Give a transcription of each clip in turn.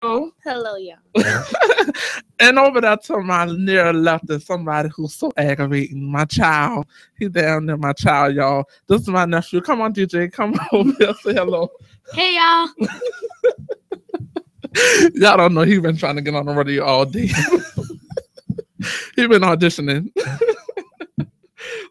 Hello, y'all. And over there to my near left is somebody who's so aggravating. My child. He down there, my child, y'all. This is my nephew. Come on, DJ. Come over here. Say hello. Hey, y'all. Y'all don't know he been trying to get on the radio all day. He been auditioning.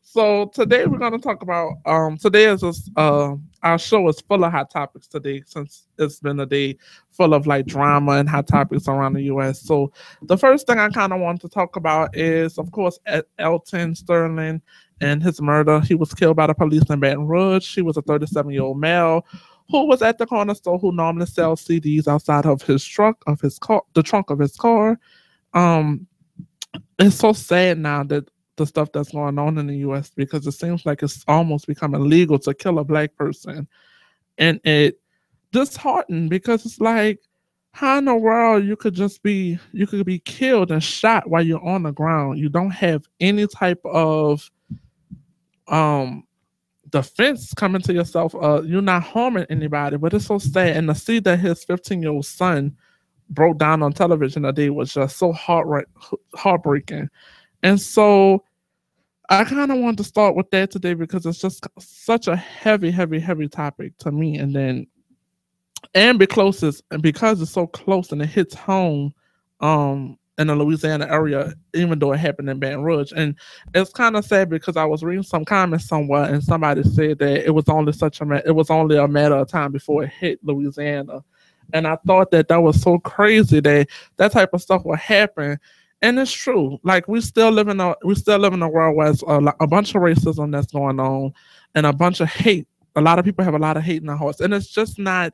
So today we're gonna talk about today is our show is full of hot topics today since it's been a day full of like drama and hot topics around the US. So the first thing I kind of want to talk about is of course Elton Sterling and his murder. He was killed by the police in Baton Rouge. He was a 37-year-old male who was at the corner store who normally sells CDs outside of his truck of his car, the trunk of his car. Um, it's so sad now that the stuff that's going on in the US because it seems like it's almost become illegal to kill a black person. And it disheartened because it's like how in the world you could be killed and shot while you're on the ground. You don't have any type of um defense coming to yourself. You're not harming anybody, but it's so sad. And to see that his 15-year-old son broke down on television that day was just so heartbreaking. And so I kind of want to start with that today because it's just such a heavy topic to me. And then, and because it's so close and it hits home, in the Louisiana area, even though it happened in Baton Rouge. And it's kind of sad because I was reading some comments somewhere and somebody said that it was only a matter of time before it hit Louisiana. And I thought that that was so crazy that that type of stuff would happen. And it's true. Like we still live in a world where it's a bunch of racism that's going on, and a bunch of hate. A lot of people have a lot of hate in their hearts, and it's not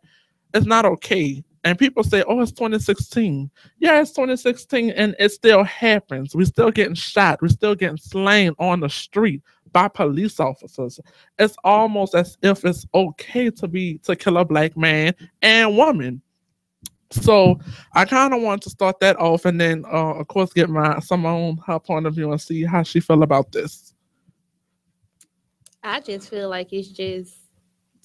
okay. And people say, "Oh, it's 2016." Yeah, it's 2016, and it still happens. We still getting shot. We still getting slain on the street by police officers. It's almost as if it's okay to kill a black man and woman. So I kind of want to start that off, and then of course get my Simone her point of view and see how she feel about this. I just feel like it's just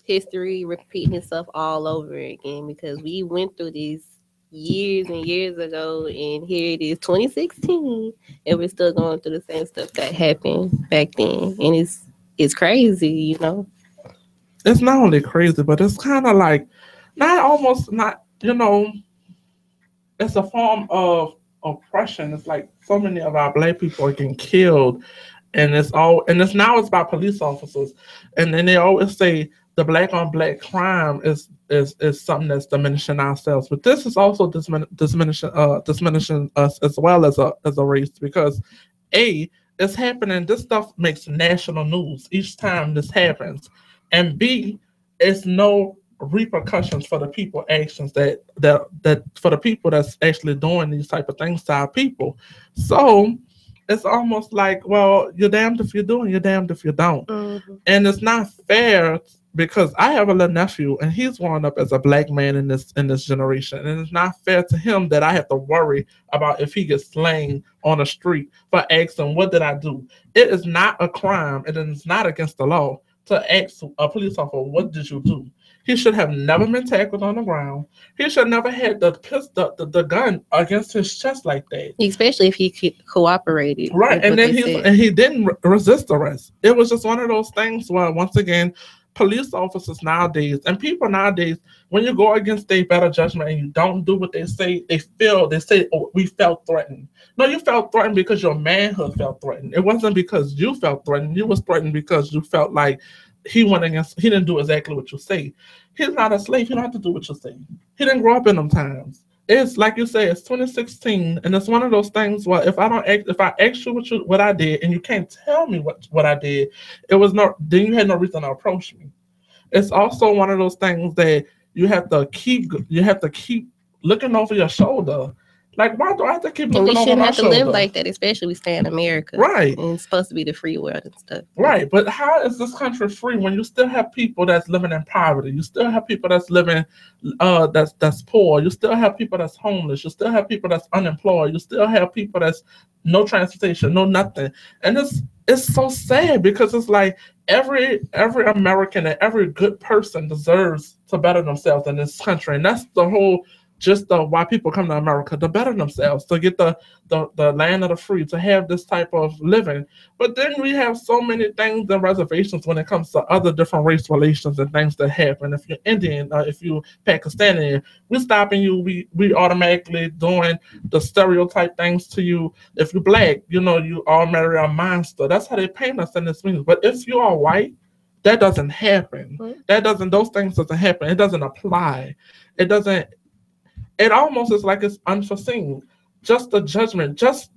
history repeating itself all over again because we went through these years and years ago, and here it is 2016, and we're still going through the same stuff that happened back then, and it's crazy, you know. It's not only crazy, but it's kind of like not almost not it's a form of oppression. It's like so many of our black people are getting killed, and it's now it's by police officers, and then they always say the black on black crime is something that's diminishing ourselves, but this is also diminishing us as well as a race because a it's happening. This stuff makes national news each time this happens, and b it's no repercussions for the people actions that for the people that's actually doing these type of things to our people. So it's almost like, well, you're damned if you do and you're damned if you don't. Hmm. And it's not fair because I have a little nephew and he's growing up as a black man in this generation. And it's not fair to him that I have to worry about if he gets slain on the street for asking, what did I do? It is not a crime. It is not against the law to ask a police officer, what did you do? He should have never been tackled on the ground. He should never had the gun against his chest like that. Especially if he cooperated Right, with and what then they said. he didn't resist arrest. It was just one of those things where once again, police officers nowadays and people nowadays, when you go against their better judgment and you don't do what they say, oh, we felt threatened. No, you felt threatened because your manhood felt threatened. It wasn't because you felt threatened. You was threatened because you felt like he didn't do exactly what you say. He's not a slave. He don't have to do what you say. He didn't grow up in them times. It's like you say, it's 2016, and it's one of those things where if I ask you what I did, and you can't tell me what I did, it was not then you had no reason to approach me. It's also one of those things that you have to keep looking over your shoulder. Like, why do I have to keep And we looking over shouldn't my have to live shoulder? like that, especially we stay in America. Right. And it's supposed to be the free world and stuff. Right, but how is this country free when you still have people that's living in poverty? You still have people that's living, that's poor. You still have people that's homeless. You still have people that's unemployed. You still have people that's no transportation, no nothing. And it's so sad because it's like every American and every good person deserves to better themselves in this country, and that's the whole just why people come to America to better themselves, to get the land of the free, to have this type of living. But then we have so many things and reservations when it comes to other different race relations and things that happen. If you're Indian, if you're Pakistani, we stopping you, we automatically doing the stereotype things to you. If you're black, you all marry a monster. That's how they paint us in this movie. But if you are white, that doesn't happen. Those things doesn't happen. It doesn't apply. It doesn't. It almost is like it's unforeseen. Just the judgment, just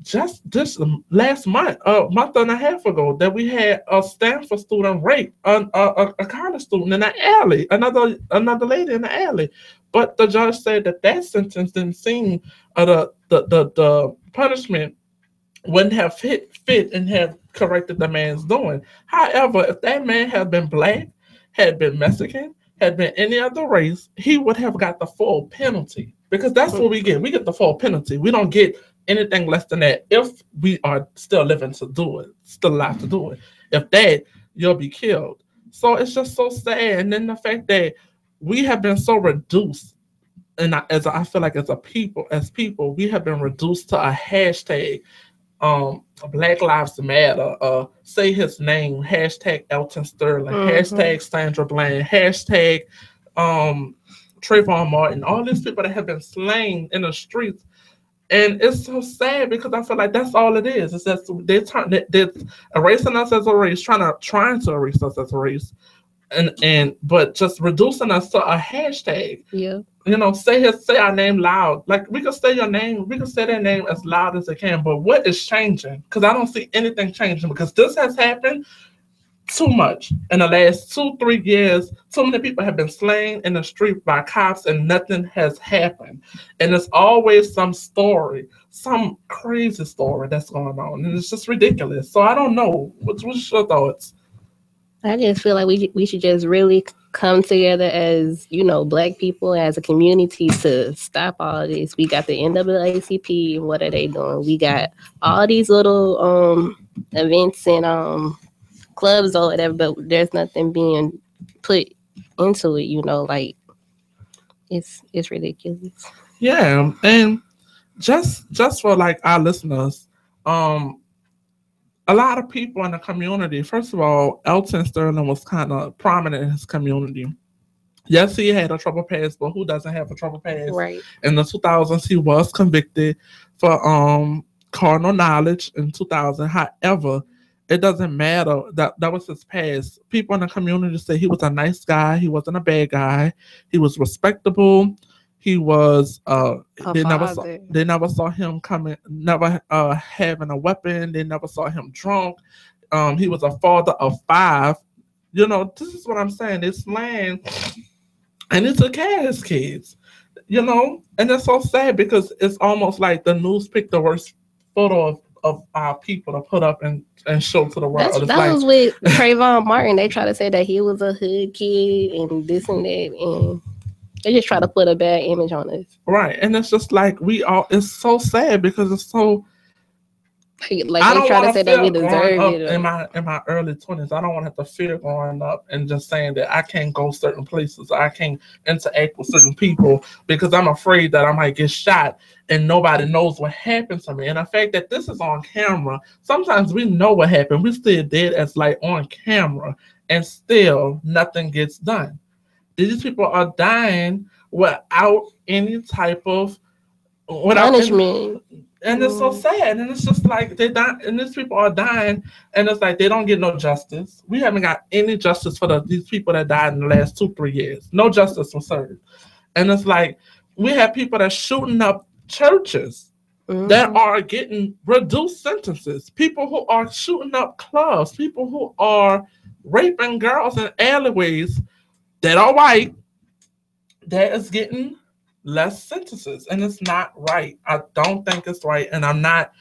this last month, a month and a half ago, that we had a Stanford student rape a college student in the alley, another lady in the alley. But the judge said that sentence didn't seem the punishment wouldn't have fit and have corrected the man's doing. However, if that man had been black, had been Mexican, had been any other race, he would have got the full penalty. Because that's what we get. We get the full penalty. We don't get anything less than that if we are still living to do it, still alive to do it. If that, you'll be killed. So it's just so sad. And then the fact that we have been so reduced, and I feel like as people, we have been reduced to a hashtag, Black Lives Matter, say his name, hashtag Elton Sterling, hashtag Sandra Bland, hashtag Trayvon Martin, all these people that have been slain in the streets. And it's so sad because I feel like that's all it is. It's just they're erasing us as a race, trying to erase us as a race, but just reducing us to a hashtag. Yeah. Say our name loud. Like we can say your name, we can say their name as loud as it can. But what is changing? Because I don't see anything changing. Because this has happened too much in the last 2-3 years. Too many people have been slain in the street by cops, and nothing has happened. And it's always some story, some crazy story that's going on, and it's just ridiculous. So I don't know. What's your thoughts? I just feel like we should just really come together as, black people, as a community, to stop all this. We got the NAACP. What are they doing? We got all these little events and clubs or whatever, but there's nothing being put into it. Like it's ridiculous. Yeah, and just for like our listeners, a lot of people in the community. First of all, Elton Sterling was kind of prominent in his community. Yes, he had a trouble past, but who doesn't have a trouble past? Right. In the 2000s, he was convicted for carnal knowledge in 2000. However, it doesn't matter. That was his past. People in the community say he was a nice guy. He wasn't a bad guy. He was respectable. He was they never saw him coming, never having a weapon. They never saw him drunk. He was a father of 5. This is what I'm saying. It's land, and he took care of his kids. And it's so sad because it's almost like the news picked the worst photo of our people to put up and show to the world. That was with Trayvon Martin. They try to say that he was a hood kid and this and that, and they just try to put a bad image on us. Right. And it's just like it's so sad because it's so like they try to say that we deserve it. In my early 20s, I don't want to have to fear growing up and just saying that I can't go certain places, I can't interact with certain people because I'm afraid that I might get shot and nobody knows what happened to me. And the fact that this is on camera, sometimes we know what happened. We still dead as like on camera, and still nothing gets done. These people are dying without any type of punishment. And it's so sad. And it's just like they die, and these people are dying, and it's like they don't get no justice. We haven't got any justice for these people that died in the last 2-3 years. No justice was served. And it's like we have people that shooting up churches that are getting reduced sentences. People who are shooting up clubs. People who are raping girls in alleyways that are white, that is getting less sentences, and it's not right. I don't think it's right, and I'm not.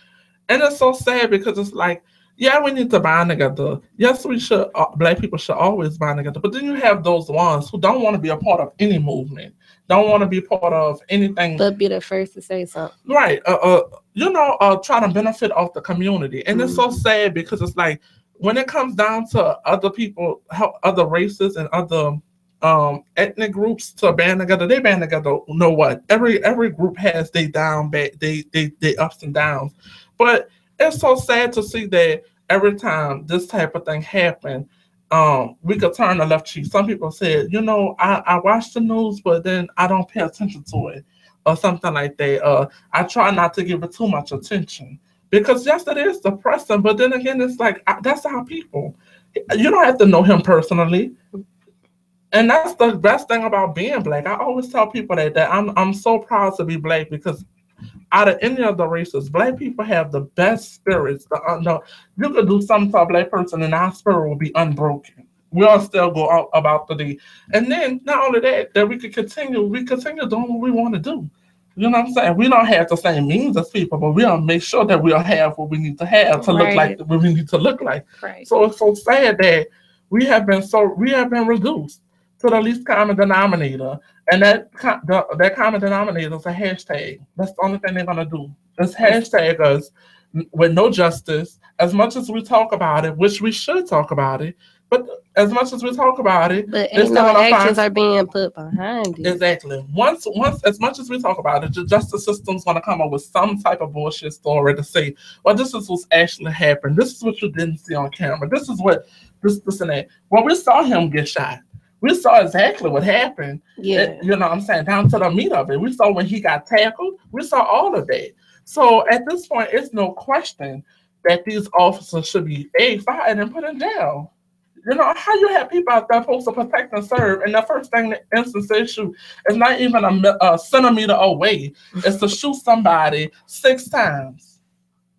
And it's so sad because it's like, yeah, we need to bind together. Yes, we should. Black people should always bind together. But then you have those ones who don't want to be a part of any movement, don't want to be part of anything, but be the first to say something. Right. Trying to benefit off the community, and it's so sad because it's like when it comes down to other people, other races, and other ethnic groups to band together. They band together. You know what? Every group has they down bad they ups and downs. But it's so sad to see that every time this type of thing happen, we could turn the left cheek. Some people said, I watch the news, but then I don't pay attention to it, or something like that. I try not to give it too much attention because yes, it is depressing. But then again, it's like that's our people. You don't have to know him personally, and that's the best thing about being black. I always tell people that I'm so proud to be black because out of any of the races, black people have the best spirits. You could do something to a black person, and our spirit will be unbroken. We'll still go out about the day, and then not only that, that we continue doing what we want to do. You know what I'm saying? We don't have the same means as people, but we'll make sure that we'll have what we need to have to look like Right. what we need to look like. Right. So it's so sad that we have been reduced to the least common denominator, and that common denominator is a hashtag. That's the only thing they're gonna do. It's It's, hashtag us with no justice. As much as we talk about it, which we should talk about it, but as much as we talk about it, but they're ain't still no gonna find actions are being put behind it. exactly. Once, as much as we talk about it, the justice system's gonna come up with some type of bullshit story to say, "Well, this is what's actually happened. This is what you didn't see on camera. This is what this and that." Well, we saw him get shot. We saw exactly what happened. Yeah. You know what I'm saying? Down to the meat of it. We saw when he got tackled. We saw all of that. So at this point, it's no question that these officers should be fired and put in jail. How you have people out there supposed to protect and serve, and the first thing the instance they shoot is not even a centimeter away. Is to shoot somebody 6 times.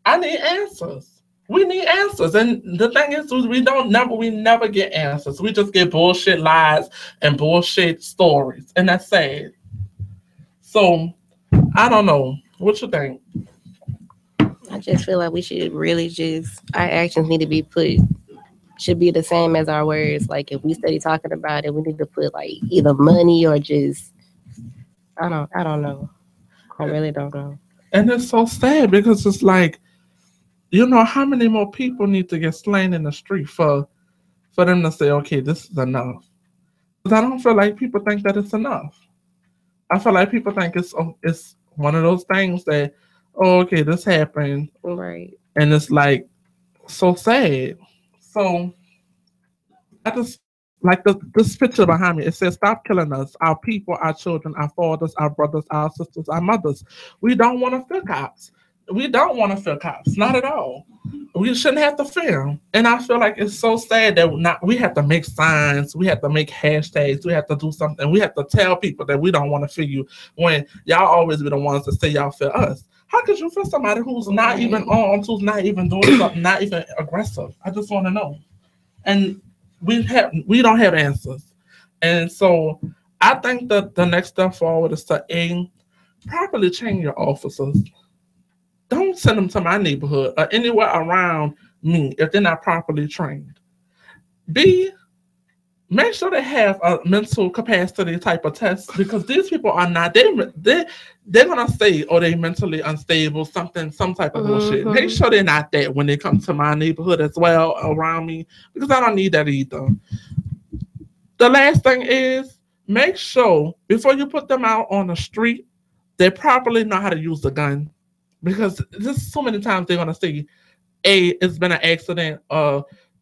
I need answers. We need answers, and the thing is, we never get answers. We just get bullshit lies and bullshit stories, and that's sad. So I don't know. What you think? I just feel like we should really just our actions need to be put should be the same as our words. Like if we study talking about it, we need to put like either money or just I don't know. I really don't know. And it's so sad because it's like how many more people need to get slain in the street for them to say, okay, this is enough. Because I don't feel like people think that it's enough. I feel like people think it's one of those things that, oh, okay, this happened, Right. and it's like so sad. So I just like this picture behind me. It says, "Stop killing us, our people, our children, our fathers, our brothers, our sisters, our mothers. We don't want to fear cops. We don't want to fear cops, not at all. We shouldn't have to fear them." And I feel like it's so sad that we have to make signs, we have to make hashtags, we have to do something, we have to tell people that we don't want to fear you when y'all always be the ones that say y'all fear us. How could you fear somebody who's not even Right. armed, who's not even doing something, not even aggressive? I just want to know. And we don't have answers. And so I think that the next step forward is to properly train your officers. Don't send them to my neighborhood or anywhere around me if they're not properly trained. B, make sure they have a mental capacity type of test because these people are not they're gonna say, oh, they mentally unstable, some type of bullshit. Make Mm-hmm. sure they're not that when they come to my neighborhood as well around me because I don't need that either. The last thing is make sure before you put them out on the street, they properly know how to use the gun. Because there's so many times they're gonna say, A, it's been an accident,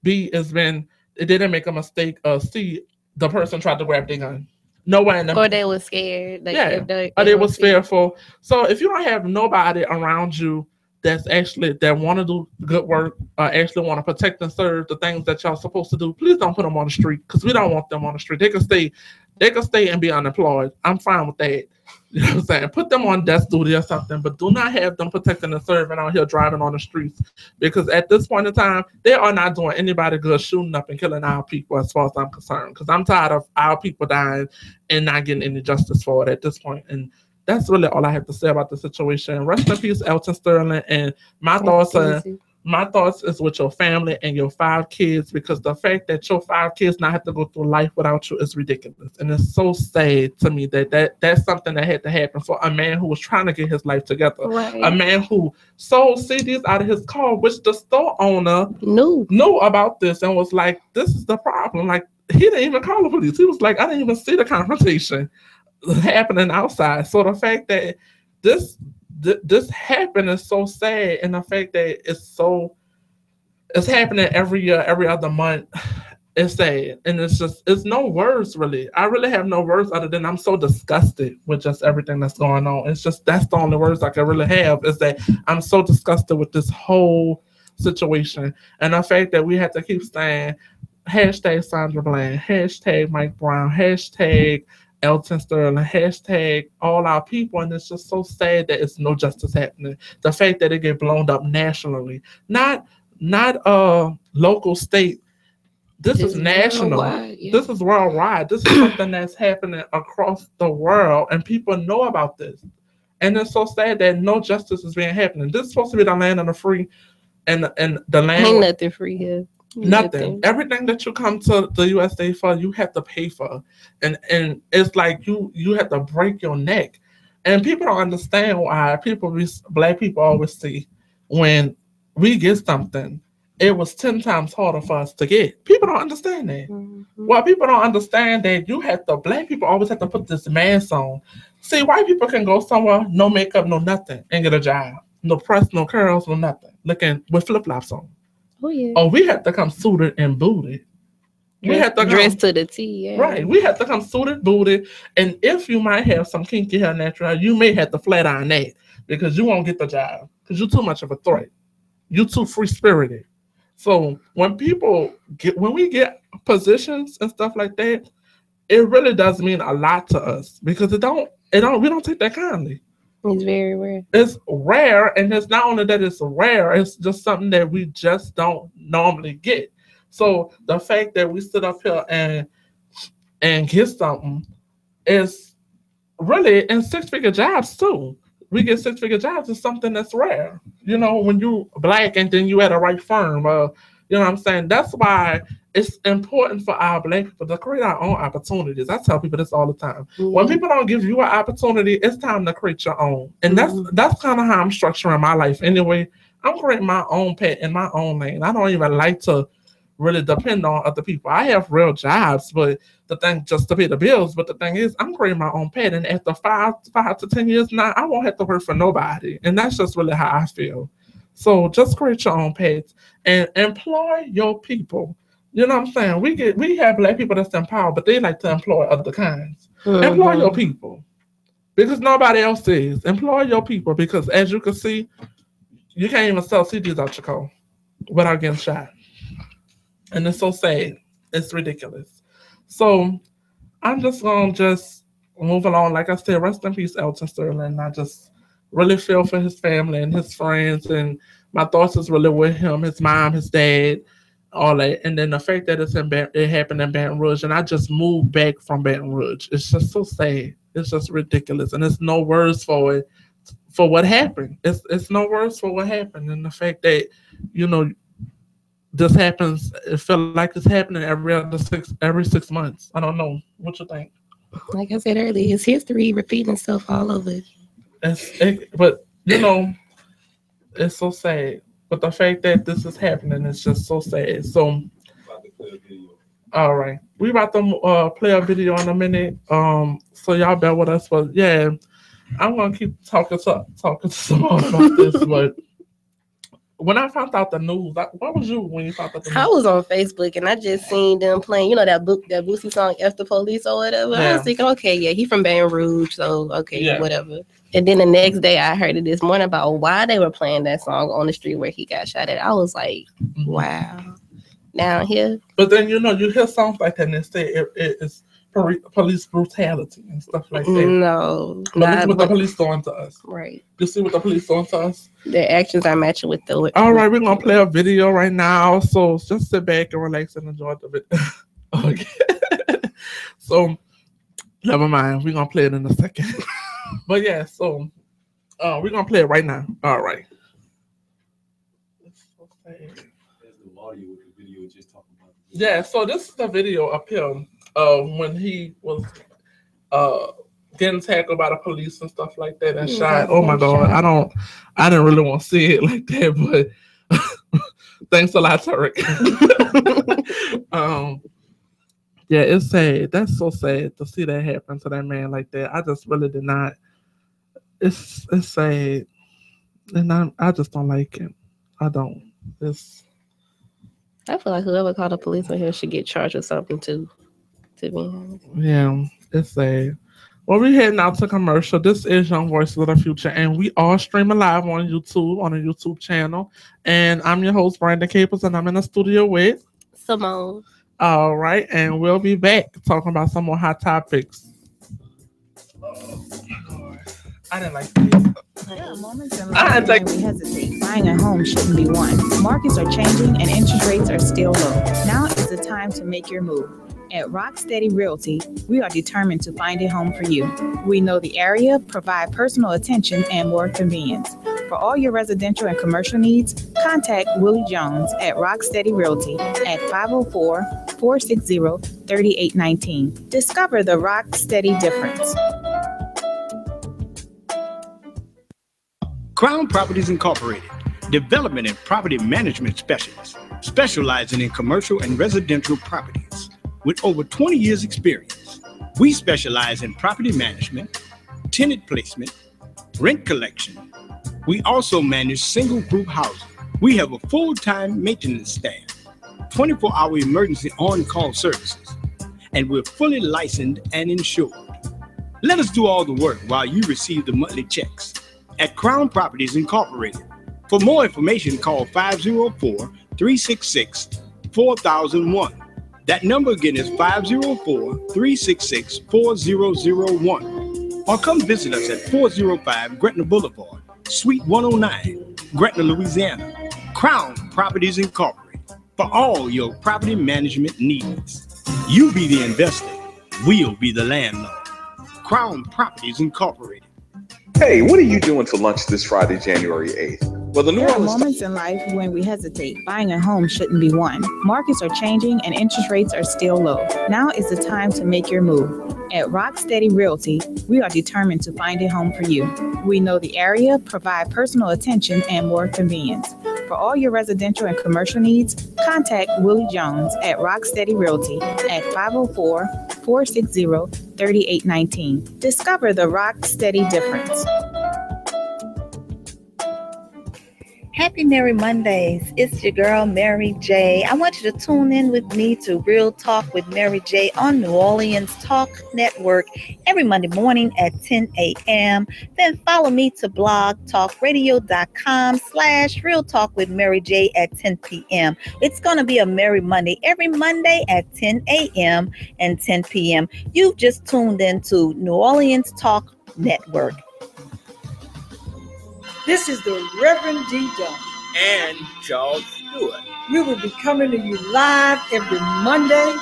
B, it didn't make a mistake, C, the person tried to grab their gun. Nowhere in Or the they were scared. Like yeah, if they or they they were was fear. fearful. So if you don't have nobody around you that want to do good work, actually want to protect and serve the things that y'all supposed to do, please don't put them on the street because we don't want them on the street. They can stay and be unemployed. I'm fine with that. You know what I'm saying? Put them on desk duty or something, but do not have them protecting and serving out here driving on the streets because at this point in time, they are not doing anybody good shooting up and killing our people as far as I'm concerned. Because I'm tired of our people dying and not getting any justice for it at this point. And that's really all I have to say about the situation. Rest in peace, Elton Sterling. And my Rest thoughts in are peace. my thoughts is with your family and your 5 kids because the fact that your 5 kids not have to go through life without you is ridiculous, and it's so sad to me that's something that had to happen for a man who was trying to get his life together, a Right. man who sold CDs out of his car, which the store owner No. knew about this and was like, "This is the problem. Like, he didn't even call the police. He was like, I didn't even see the confrontation happening outside. So the fact that this this happened is so sad, and the fact that it's happening every year, every other month. It's sad, and it's no words really. I really have no words other than I'm so disgusted with just everything that's going on. It's just that's the only words I can really have is that I'm so disgusted with this whole situation, and the fact that we have to keep saying hashtag Sandra Bland, hashtag Mike Brown, hashtag Elton Sterling, hashtag all our people, and it's just so sad that it's no justice happening. The fact that it get blown up nationally, not local state. This is Just national. worldwide, yeah. This is worldwide. This is something that's happening across the world, and people know about this. And it's so sad that no justice is being happening. This is supposed to be the land of the free, and the Ain't land. nothing free here. Nothing. Nothing. Everything that you come to the USA for, you have to pay for, and it's like you have to break your neck, and people don't understand why black people always see when we get something, it was 10 times harder for us to get. People don't understand that. Hmm. Well, people don't understand that black people always have to put this mask on. See, white people can go somewhere, no makeup, no nothing, and get a job, no press, no curls, no nothing, looking with flip flops on. Oh yeah. Oh, we have to come suited and booted. We have to Dressed come to the T, yeah. right. We have to come suited, booted, and if you might have some kinky hair natural, you may have to flat iron that because you won't get the job because you're too much of a threat. You're too free spirited. So when we get positions and stuff like that, it really does mean a lot to us because we don't take that kindly. It's very rare. It's rare, and it's not only that it's rare, it's just something that we just don't normally get. So the fact that we sit up here and get something is really in 6 figure jobs too. We get 6 figure jobs is something that's rare. You know, when you black and then you at a right firm, you know what I'm saying? That's why it's important for our black people to create our own opportunities. I tell people this all the time. When Mm-hmm. people don't give you an opportunity, it's time to create your own. And Hmm. that's kind of how I'm structuring my life anyway. I'm creating my own path in my own lane. I don't even like to really depend on other people. I have real jobs, but the thing just to pay the bills. But the thing is, I'm creating my own pet, and after five to 10 years now, I won't have to work for nobody, and that's just really how I feel. So just create your own pets and employ your people. You know what I'm saying? We have black people that's in power, but they like to employ other kinds. Employ your Hmm. people because nobody else is. Employ your people because as you can see, you can't even sell CDs out your car without getting shot. And it's so sad. It's ridiculous. So I'm just gonna just move along. Like I said, rest in peace, Elton Sterling. I just really feel for his family and his friends, and my thoughts is really with him, his mom, his dad, all that. And then the fact that it happened in Baton Rouge, and I just moved back from Baton Rouge. It's just so sad. It's just ridiculous, and there's no words for it for what happened. It's no words for what happened, and the fact that you know this happens. It feel like it's happening every 6 months. I don't know what you think. Like I said earlier, it's history repeating itself all over. But it's so sad. But the fact that this is happening is just so sad. So all right, we about to play a video in a minute. So y'all bear with us. But yeah, I'm gonna keep talking to Simone about this. But when I found out the news, what was you when you found out the I news? was on Facebook and I just seen them playing, you know, that Boosie song "F the Police" or whatever. I was Yeah, thinking, okay, yeah, he from Baton Rouge, so okay, yeah. whatever. And then the next day, I heard it this morning about why they were playing that song on the street where he got shot at. I was like, Mhm. wow, down here, But then you hear songs like that and they say it's police brutality and stuff like that. no, But look not what the but police doing to us. right. You see what the police doing to us? Their actions are matching with the All with right, we're gonna play a video right now. So just sit back and relax and enjoy the video. Okay. So never mind. We're gonna play it in a second. But yeah, so we're gonna play it right now. All right. Yeah, so this is the video of him when he was uh getting tackled by the police and stuff like that and shot. Oh my getting god, shot. I didn't really want to see it like that, but thanks a lot, Turek. um Yeah, it's sad. That's so sad to see that happen to that man like that. I just really did not. It's sad, and I just don't like it. I don't. It's I feel like whoever called the police on him should get charged with something too. To be honest. yeah, it's sad. Well, we're heading out to commercial. This is Young Voices of the Future, and we are streaming live on YouTube on a YouTube channel. And I'm your host, Brandon Caples, and I'm in the studio with. Simone. All right, and we'll be back talking about some more hot topics. I didn't like this. There are moments in life when we hesitate. Buying a home shouldn't be one. Markets are changing and interest rates are still low. Now is the time to make your move. At Rocksteady Realty, we are determined to find a home for you. We know the area, provide personal attention, and more convenience. For all your residential and commercial needs, contact Willie Jones at Rocksteady Realty at 504-460-3819. Discover the Rocksteady difference. Crown Properties Incorporated, development and property management specialists, specializing in commercial and residential properties. With over 20 years experience, we specialize in property management, tenant placement, rent collection. We also manage single group housing. We have a full-time maintenance staff, 24-hour emergency on-call services, and we're fully licensed and insured. Let us do all the work while you receive the monthly checks. At Crown Properties Incorporated. For more information, call 504-366-4001. That number again is 504-366-4001. Or come visit us at 405 Gretna Boulevard, Suite 109, Gretna, Louisiana. Crown Properties Incorporated. For all your property management needs. You be the investor. We'll be the landlord. Crown Properties Incorporated. Hey, what are you doing for lunch this Friday, January 8th? Well, the New There are Orleans moments in life when we hesitate. Buying a home shouldn't be one. Markets are changing and interest rates are still low. Now is the time to make your move. At Rocksteady Realty, we are determined to find a home for you. We know the area, provide personal attention, and more convenience. For all your residential and commercial needs, contact Willie Jones at Rocksteady Realty at 504-460-3819. Discover the Rocksteady difference. Happy Merry Mondays. It's your girl, Mary J. I want you to tune in with me to Real Talk with Mary J on New Orleans Talk Network every Monday morning at 10 a.m. Then follow me to blogtalkradio.com/Real Talk with Mary J at 10 p.m. It's going to be a Merry Monday every Monday at 10 a.m. and 10 p.m. You've just tuned in to New Orleans Talk Network. This is the Reverend D. Dunn And Charles Stewart. We will be coming to you live every Monday,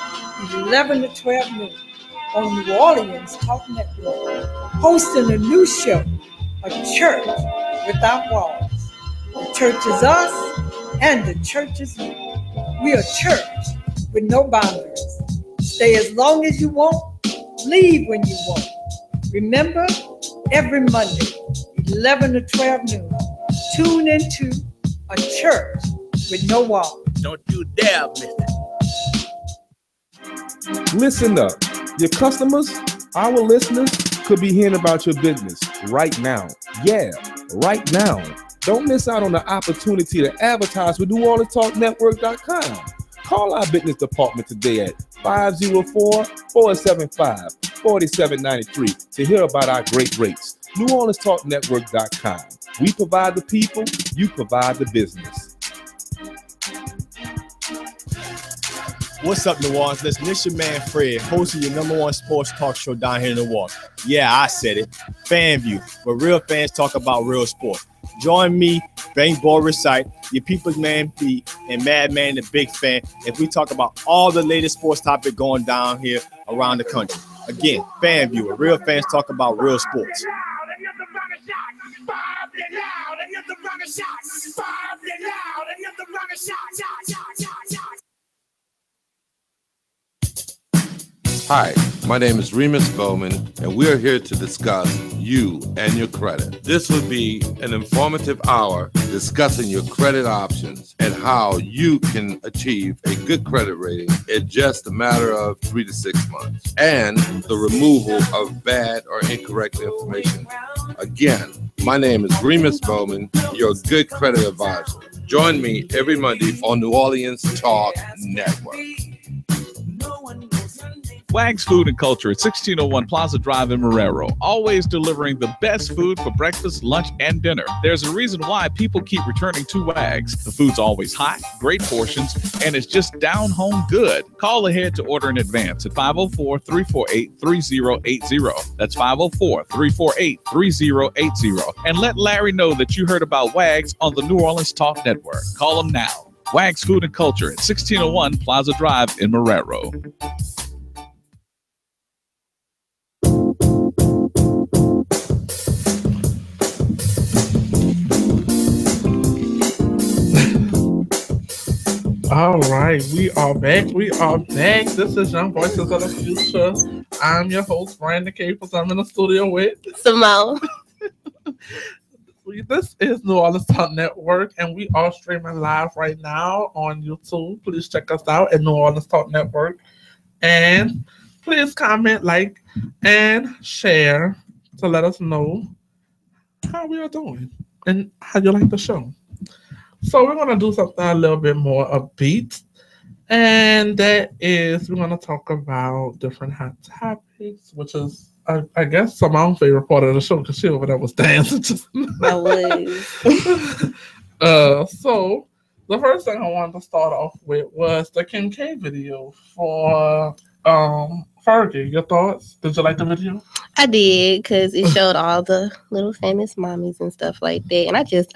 11 to 12 noon on New Orleans Talk Network, hosting a new show, A Church Without Walls. The church is us, and the church is you. We are a church with no boundaries. Stay as long as you want, leave when you want. Remember, every Monday, 11 to 12 noon, tune into A Church with No Walls. Don't you dare miss it. Listen up. Your customers, our listeners, could be hearing about your business right now. Yeah, right now. Don't miss out on the opportunity to advertise with NewOrleansTalkNetwork.com. Call our business department today at 504-475-4793 to hear about our great rates. NewOrleansTalkNetwork.com. We provide the people, you provide the business. What's up, New Orleans? Listen, this your man Fred, host of your number one sports talk show down here in New Orleans. Yeah, I said it. FanView, where real fans talk about real sports. Join me, Bank Ball Recite, your people's man P, and Madman the Big Fan, as we talk about all the latest sports topics going down here around the country. Again, FanView, where real fans talk about real sports. Hi, my name is Remus Bowman, and we are here to discuss you and your credit. This would be an informative hour discussing your credit options and how you can achieve a good credit rating in just a matter of 3 to 6 months, and the removal of bad or incorrect information. Again, my name is Remus Bowman, your good credit advisor. Join me every Monday on New Orleans Talk Network. Wag's Food and Culture at 1601 Plaza Drive in Marrero, always delivering the best food for breakfast, lunch, and dinner. There's a reason why people keep returning to Wag's. The food's always hot, great portions, and it's just down home good. Call ahead to order in advance at 504-348-3080. That's 504-348-3080. And let Larry know that you heard about Wag's on the New Orleans Talk Network. Call him now. Wag's Food and Culture at 1601 Plaza Drive in Marrero. All right, we are back. This is Young Voices of the Future. I'm your host, Brandon Caples. I'm in the studio with Simone. This is New Orleans Talk Network, and we are streaming live right now on YouTube. Please check us out at New Orleans Talk Network. And please comment, like, and share to let us know how we are doing and how you like the show. So we're going to do something a little bit more upbeat, and that is we're going to talk about different hot topics, which is, I guess, Simone's favorite part of the show because she over there was dancing. I was. So the first thing I wanted to start off with was the Kim K video for Fergie. Your thoughts? Did you like the video? I did, because it showed all the little famous mommies and stuff like that. And I think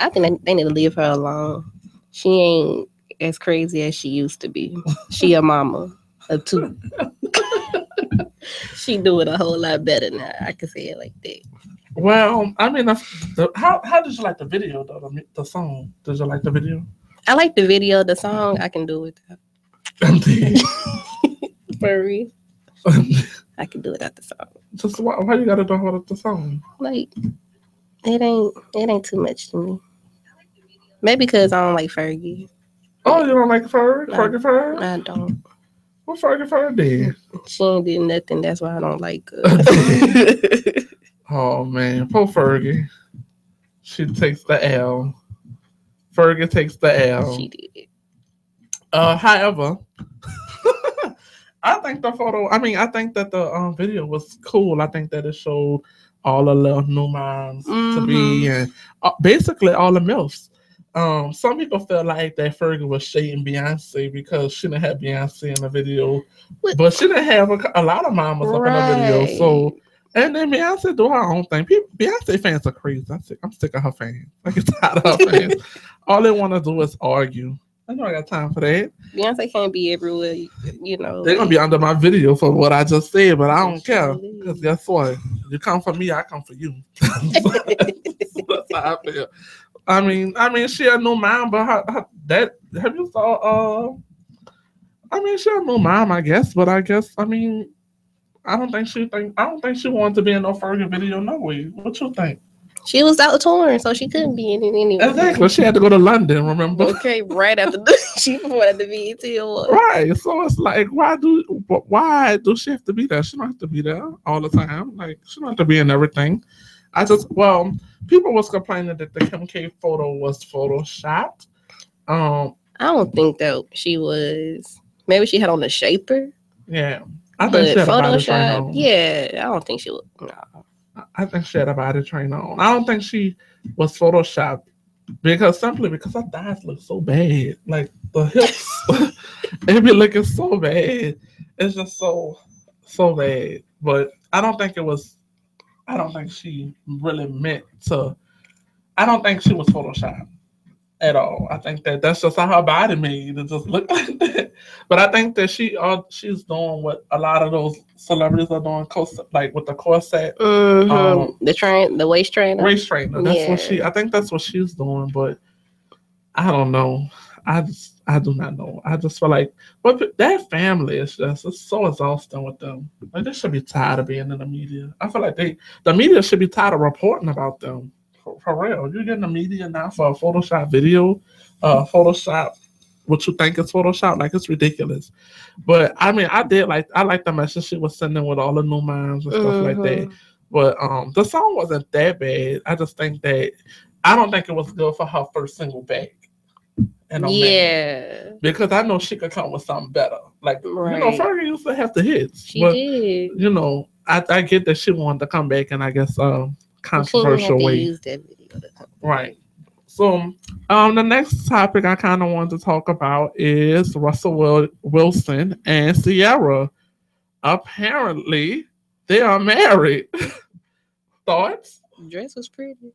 they need to leave her alone. She ain't as crazy as she used to be. She a mama of two. She doing a whole lot better now. I can say it like that. Well, I mean, how did you like the video, though? The song? Did you like the video? I like the video. The song, I can do without. For real. I can do without the song. Just why you gotta do without the song? Like, it ain't too much to me. Maybe because I don't like Fergie. Oh, you don't like Fergie? No, Fergie? I don't. What Fergie did? She ain't did nothing. That's why I don't like her. Oh man, poor Fergie. She takes the L. Fergie takes the L. She did. However, I think the video was cool. I think that it showed all the little new moms to be, and basically all the MILFs. Some people feel like that Fergie was shading Beyonce because she didn't have Beyonce in the video, but she didn't have a lot of mamas up in the video. So, and then Beyonce do her own thing. Beyonce fans are crazy. I'm sick of her fans. I get tired of her fans. All they want to do is argue. I know I got time for that. Beyonce can't be everywhere, you know. They're going to be under my video for what I just said, but I don't care. Because guess what? You come for me, I come for you. That's how I feel. I mean, she a new mom, but have you saw, she a new mom, I guess, but I don't think she wanted to be in no Fergie video, no way. What you think? She was out touring, so she couldn't be in it anyway. Exactly. She had to go to London, remember? Okay, right after she wanted the BET Awards. Right. So it's like, why do she have to be there? She don't have to be there all the time. Like, she don't have to be in everything. People was complaining that the Kim K photo was photoshopped. I don't think that she was. Maybe she had on a shaper. Yeah. I think she had a body train on. Yeah, I don't think she was. No. I think she had a body train on. I don't think she was photoshopped because her thighs look so bad. Like the hips, it be looking so bad. It's just so bad. But I don't think she really meant to. I don't think she was photoshopped at all. I think that's just how her body made. It just looked like that. But I think that she's doing what a lot of those celebrities are doing, like with the corset. The waist trainer. Waist trainer. I think that's what she's doing. But I don't know. I do not know. I just feel like, but that family is just it's so exhausting with them. Like they should be tired of being in the media. I feel like the media should be tired of reporting about them. For real, you're getting the media now for a Photoshop video, Photoshop what you think is Photoshop, like it's ridiculous. But I mean, I like the message she was sending with all the new moms and stuff like that. But the song wasn't that bad. I just think that I don't think it was good for her first single back. And because I know she could come with something better. Like Fergie used to have the hits. She did. I get that she wanted to come back, and I guess controversial way. Use that video to come right. So, the next topic I kind of want to talk about is Russell Wilson and Sierra. Apparently, they are married. Thoughts? The dress was pretty.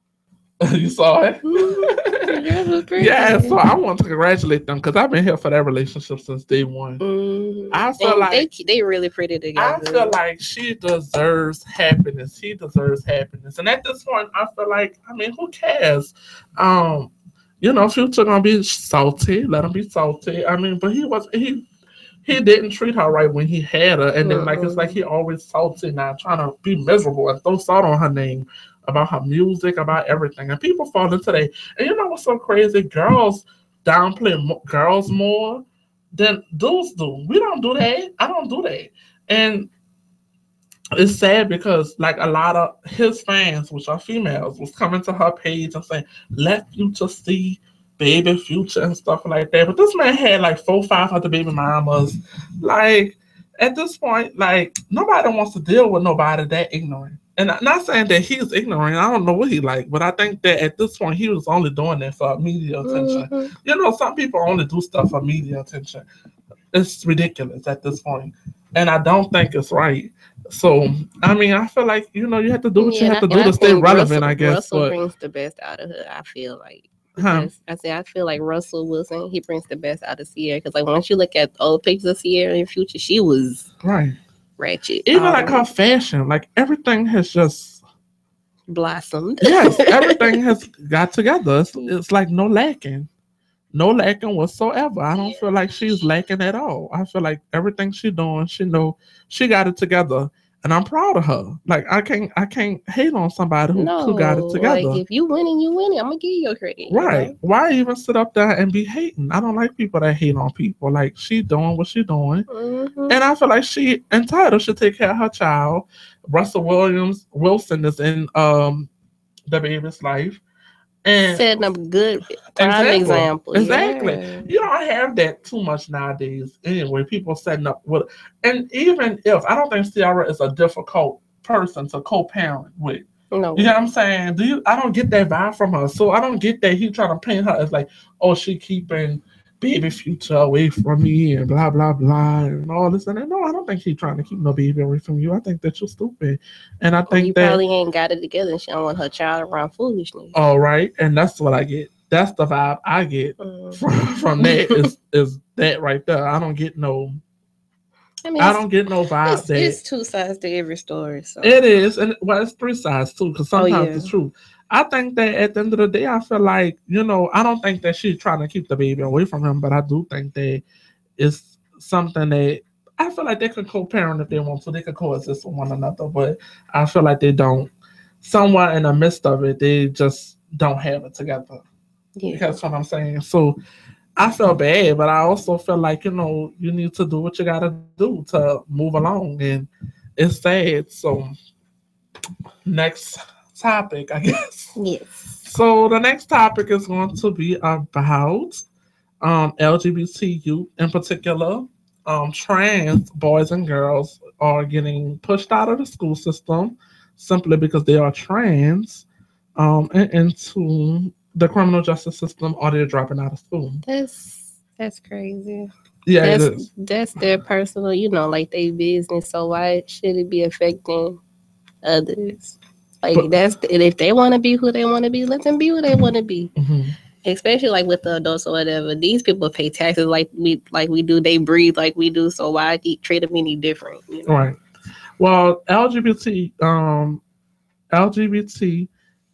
You saw it? The dress was pretty. Yeah, so I want to congratulate them because I've been here for that relationship since day one. I feel like they really pretty together. I feel like she deserves happiness. He deserves happiness. And at this point, I feel like, I mean, who cares? Future gonna be salty. Let him be salty. I mean, but he didn't treat her right when he had her, and then it's like he always salty now, trying to be miserable and throw salt on her name about her music, about everything, and people fall into that. And you know what's so crazy? Girls downplay girls more than dudes do. We don't do that. I don't do that, and it's sad because like a lot of his fans, which are females, was coming to her page and saying, "Let Future see baby Future" and stuff like that. But this man had like 400-500 baby mamas. Like at this point, like nobody wants to deal with nobody that ignorant. And I'm not saying that he's ignorant. I don't know what he like, but I think that at this point he was only doing that for media attention. Some people only do stuff for media attention. It's ridiculous at this point, and I don't think it's right. So, I mean, I feel like you have to do what you have to do to stay relevant. I guess Russell brings the best out of her. I feel like. I feel like Russell Wilson, he brings the best out of Sierra because, like, once you look at old pictures of Sierra in Future, she was ratchet. Even like her fashion, like everything has just blossomed. Yes, everything has got together. It's like no lacking whatsoever. I don't feel like she's lacking at all. I feel like everything she's doing, she got it together. And I'm proud of her. Like I can't hate on somebody who got it together. Like if you winning, you winning. I'm gonna give you your credit. Right. Why even sit up there and be hating? I don't like people that hate on people. Like she doing what she doing. And I feel like she entitled should take care of her child. Russell Wilson is in the baby's life. And setting up good prime example. Exactly. Yeah. You don't have that too much nowadays. Anyway, people setting up with, and even if I don't think Sierra is a difficult person to co-parent with. No. You know what I'm saying? I don't get that vibe from her. So I don't get that he's trying to paint her as like, oh, she keeping baby Future away from me and blah blah blah and all this and that. No, I don't think she's trying to keep no baby away from you. I think that you're stupid, and I think you that probably ain't got it together, and she don't want her child around foolishness. All right, and that's what I get. That's the vibe I get from that is that right there. I don't get no. I don't get no vibe. It's two sides to every story. So it is, and it's three sides too, because sometimes it's true. I think that at the end of the day, I feel like, I don't think that she's trying to keep the baby away from him, but I do think that it's something that I feel like they could co-parent if they want to. They could coexist with one another, but I feel like they don't. Somewhere in the midst of it, they just don't have it together. Yeah. That's what I'm saying. So I feel bad, but I also feel like, you need to do what you got to do to move along, and it's sad. So next topic, I guess. Yes. So the next topic is going to be about LGBT youth, in particular. Trans boys and girls are getting pushed out of the school system simply because they are trans, and into the criminal justice system, or they're dropping out of school. That's crazy. Yeah, that's their personal, like their business. So why should it be affecting others? Like if they want to be who they want to be, let them be who they want to be. Mm-hmm. Especially like with the adults or whatever. These people pay taxes like we do. They breathe like we do. So why treat them any different? Right. Well, LGBT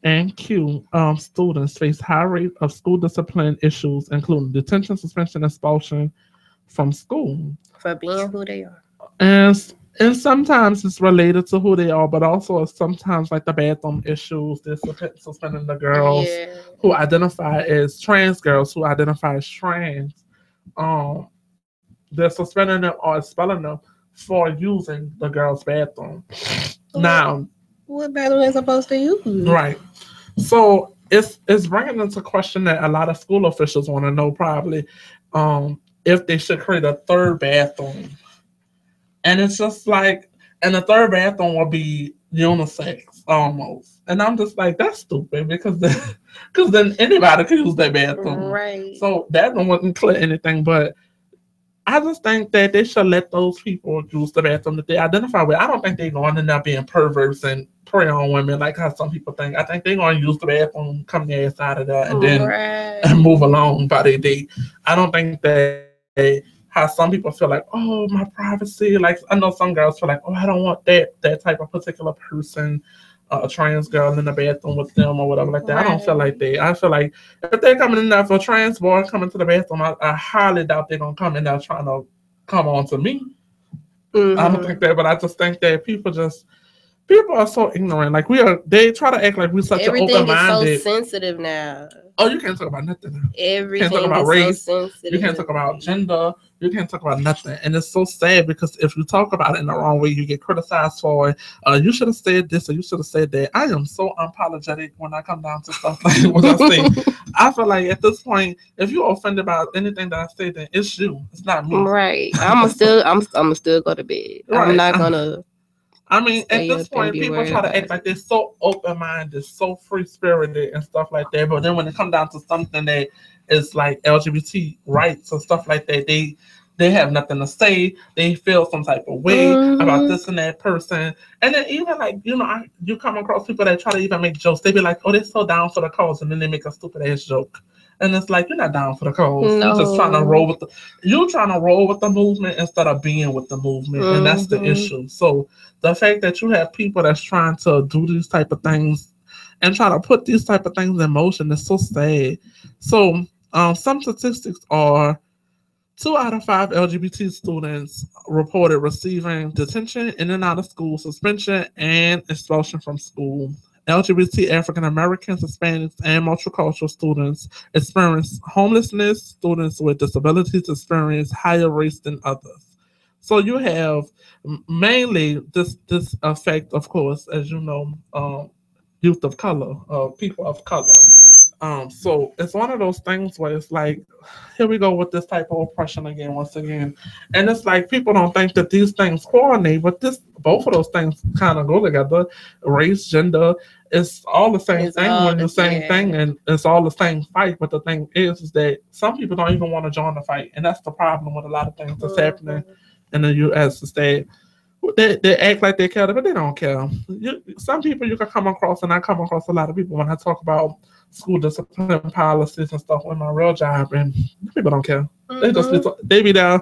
And Q, students face high rate of school discipline issues, including detention, suspension, expulsion from school. For being who they are. And and sometimes it's related to who they are, but also sometimes like the bathroom issues. They're suspending the girls Yeah. who identify as trans girls who identify as trans. Um, they're suspending them or expelling them for using the girls' bathroom. Now, what bathroom is supposed to use? right. So it's bringing into question that a lot of school officials want to know probably if they should create a third bathroom. And it's just like, and the third bathroom will be unisex almost. And I'm just like, that's stupid because because then anybody could use that bathroom. Right. So that one wouldn't clear anything. But I just think that they should let those people use the bathroom that they identify with. I don't think they're going to end up being perverts and prey on women like how some people think. I think they're going to use the bathroom, come their ass out of there, and then and move along by their day. I don't think that how some people feel like, oh, my privacy. Like I know some girls feel like, oh, I don't want that type of particular person, a trans girl in the bathroom with them or whatever like that. I don't feel like that. I feel like if they're coming in there for a trans boy coming to the bathroom, I highly doubt they're gonna come in there trying to come on to me. I don't think that, but I just think that people are so ignorant. Like they try to act like we're such an open-minded. Is so sensitive now. Oh, you can't talk about nothing now. Everything You can't talk about is race. so sensitive. You can't talk about gender. You can't talk about nothing. And it's so sad because if you talk about it in the wrong way, you get criticized for it. You should have said this or you should have said that. I am so unapologetic when I come down to stuff like what I say. I feel like at this point, if you're offended about anything that I say, then it's you. It's not me. Right. I'm still go to bed. Right. I'm not gonna. I mean, at this point, people try to act like they're so open-minded, so free-spirited and stuff like that. But then when it comes down to something that is like LGBT rights or stuff like that, they have nothing to say. They feel some type of way about this and that person. And then even like, you come across people that try to even make jokes. They be like, oh, they're so down for the cause. And then they make a stupid-ass joke. And it's like, you're not down for the cause. No. You're just trying to roll with the movement instead of being with the movement. And that's the issue. So the fact that you have people that's trying to do these type of things and try to put these type of things in motion is so sad. So some statistics are 2 out of 5 LGBT students reported receiving detention, in and out of school, suspension, and expulsion from school. LGBT African Americans, Hispanics, and multicultural students experience homelessness. Students with disabilities experience higher rates than others. So you have mainly this effect, of course, as you know, youth of color, people of color. So it's one of those things where it's like, here we go with this type of oppression again, once again. And it's like people don't think that these things coordinate, but both of those things kind of go together. Race, gender, it's all the same thing when the same thing, and it's all the same fight. But the thing is that some people don't even want to join the fight, and that's the problem with a lot of things that's happening in the U.S. is that they act like they care, but they don't care. Some people you can come across, and I come across a lot of people when I talk about school discipline policies and stuff with my real job, and people don't care. They be there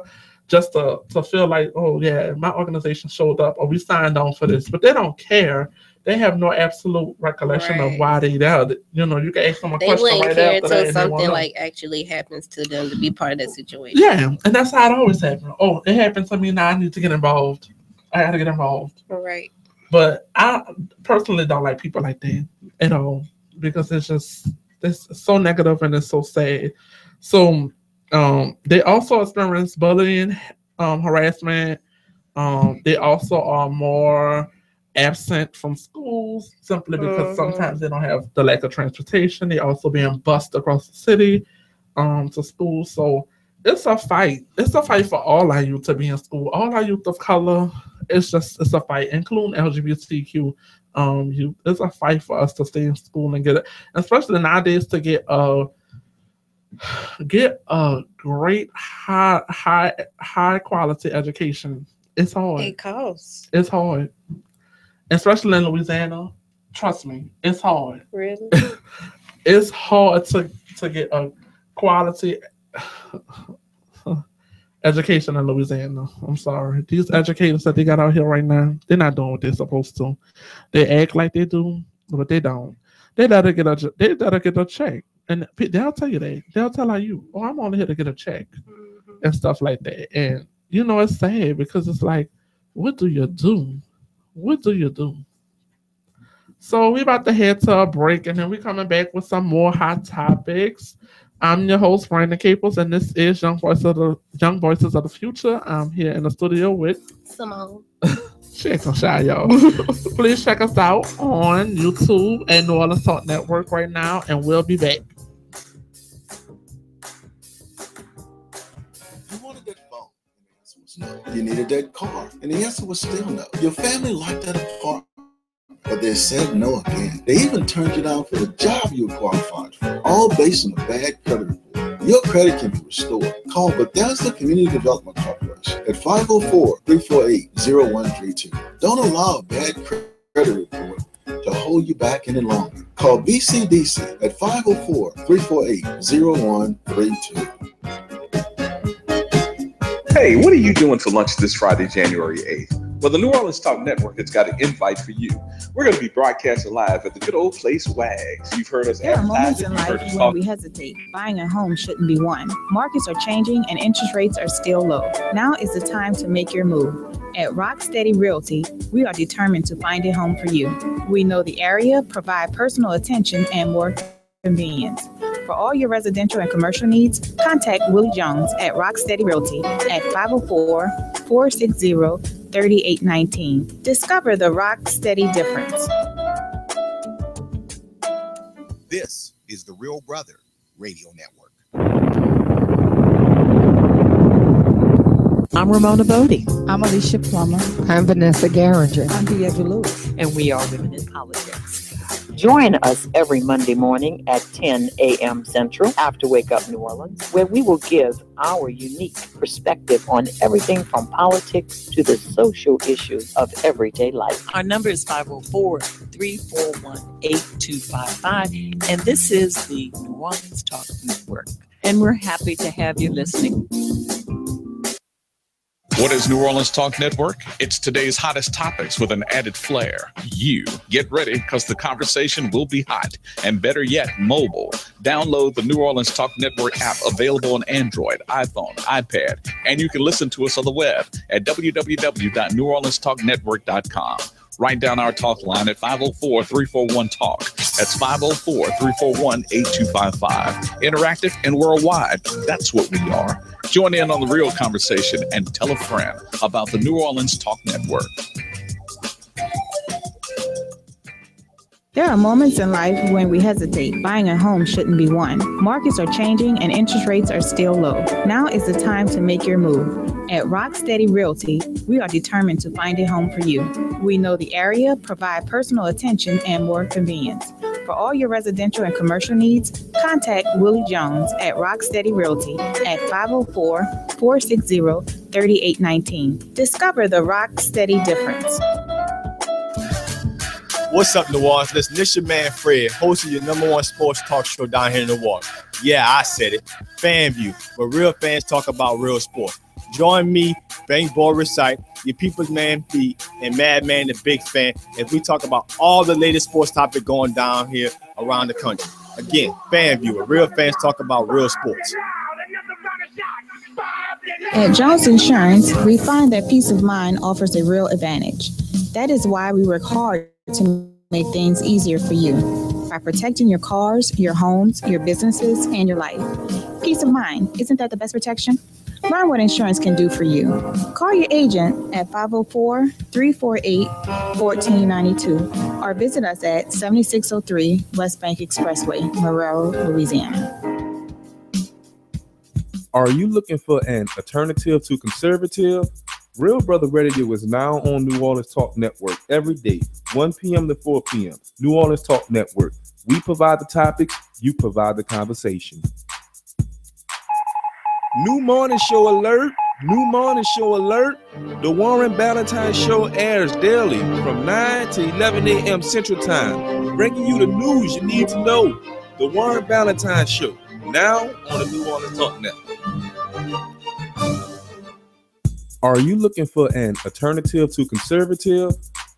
just to feel like, oh yeah, my organization showed up or we signed on for this, but they don't care. They have no absolute recollection of why they there. You can ask them a question right after that. They wouldn't care until something like actually happens to them to be part of that situation. Yeah, and that's how it always happens. Oh, it happened to me, now I need to get involved. I got to get involved. Right. But I personally don't like people like that at all because it's so negative and it's so sad. So they also experience bullying, harassment. They also are more absent from schools simply because sometimes they don't have the lack of transportation. They also being bused across the city to school. So it's a fight. It's a fight for all our youth to be in school. All our youth of color. It's a fight, including LGBTQ youth. It's a fight for us to stay in school and get it, especially nowadays, to get a great high quality education. It's hard. It costs. It's hard, especially in Louisiana. Trust me, it's hard. Really, it's hard to get a quality education in Louisiana. I'm sorry. These educators that they got out here right now, they're not doing what they're supposed to. They act like they do, but they don't. they gotta get a check, and they'll tell you that. They'll tell you, "Oh, I'm only here to get a check," and stuff like that. And it's sad because it's like, what do you do? What do you do? So we about to head to a break, and then we coming back with some more hot topics. I'm your host, Brandon Caples, and this is Young Voices of the Future. I'm here in the studio with Simone. Check us out, y'all. Please check us out on YouTube and New Orleans Talk Network right now, and we'll be back. You wanted that phone, and the answer was no. You needed that car, and the answer was still no. Your family liked that apartment, but they said no again. They even turned you down for the job you were qualified for, all based on a bad credit report. Your credit can be restored. Call Bethesda Community Development Corporation at 504-348-0132. Don't allow a bad credit report to hold you back any longer. Call BCDC at 504-348-0132. Hey, what are you doing for lunch this Friday, January 8th? Well, the New Orleans Talk Network has got an invite for you. We're going to be broadcasting live at the good old place Wags. You've heard us There are moments in advertise. life when we hesitate. Buying a home shouldn't be one. Markets are changing and interest rates are still low. Now is the time to make your move. At Rocksteady Realty, we are determined to find a home for you. We know the area, provide personal attention, and more convenience. For all your residential and commercial needs, contact Willie Jones at Rocksteady Realty at 504-460-3819. Discover the Rocksteady difference. This is the Real Brother Radio Network. I'm Ramona Bodie. I'm Alicia Plummer. I'm Vanessa Garringer. I'm Deidre Lewis. And we are Women in Politics. Join us every Monday morning at 10 a.m. Central after Wake Up New Orleans, where we will give our unique perspective on everything from politics to the social issues of everyday life. Our number is 504-341-8255, and this is the New Orleans Talk Network. And we're happy to have you listening. What is New Orleans Talk Network? It's today's hottest topics with an added flair. You get ready because the conversation will be hot and better yet, mobile. Download the New Orleans Talk Network app available on Android, iPhone, iPad, and you can listen to us on the web at www.neworleanstalknetwork.com. Write down our talk line at 504-341-TALK. That's 504-341-8255. Interactive and worldwide. That's what we are. Join in on the real conversation and tell a friend about the New Orleans Talk Network. There are moments in life when we hesitate. Buying a home shouldn't be one. Markets are changing and interest rates are still low. Now is the time to make your move. At Rocksteady Realty, we are determined to find a home for you. We know the area, provide personal attention, and more convenience. For all your residential and commercial needs, contact Willie Jones at Rocksteady Realty at 504-460-3819. Discover the Rocksteady difference. What's up, New Orleans? Listen, this your man Fred, host of your number one sports talk show down here in the water. Yeah, I said it. Fan View, where real fans talk about real sports. Join me, Bank Boy Recite, your people's man Pete, and Madman the Big Fan as we talk about all the latest sports topics going down here around the country. Again, Fan View, where real fans talk about real sports. At Jones Insurance, we find that peace of mind offers a real advantage. That is why we work hard to make things easier for you by protecting your cars, your homes, your businesses, and your life. Peace of mind, isn't that the best protection? Learn what insurance can do for you. Call your agent at 504-348-1492 or visit us at 7603 West Bank Expressway, Marrero, Louisiana. Are you looking for an alternative to conservative? Real Brother Radio is now on New Orleans Talk Network every day, 1 p.m. to 4 p.m. New Orleans Talk Network. We provide the topics, you provide the conversation. New morning show alert. New morning show alert. The Warren Ballantyne Show airs daily from 9 to 11 a.m. Central Time, bringing you the news you need to know. The Warren Ballantyne Show, now on the New Orleans Talk Network. Are you looking for an alternative to conservative?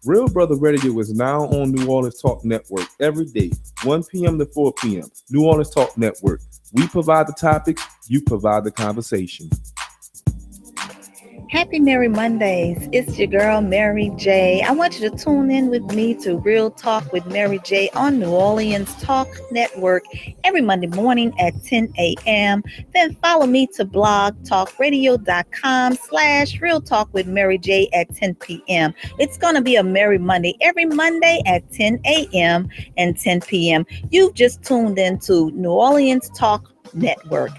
Real Brother Radio is now on New Orleans Talk Network every day, 1 p.m. to 4 p.m. New Orleans Talk Network. We provide the topics, you provide the conversation. Happy Merry Mondays. It's your girl, Mary J. I want you to tune in with me to Real Talk with Mary J on New Orleans Talk Network every Monday morning at 10 a.m. Then follow me to blogtalkradio.com/Real Talk with Mary J at 10 p.m. It's going to be a Merry Monday every Monday at 10 a.m. and 10 p.m. You've just tuned in to New Orleans Talk Network.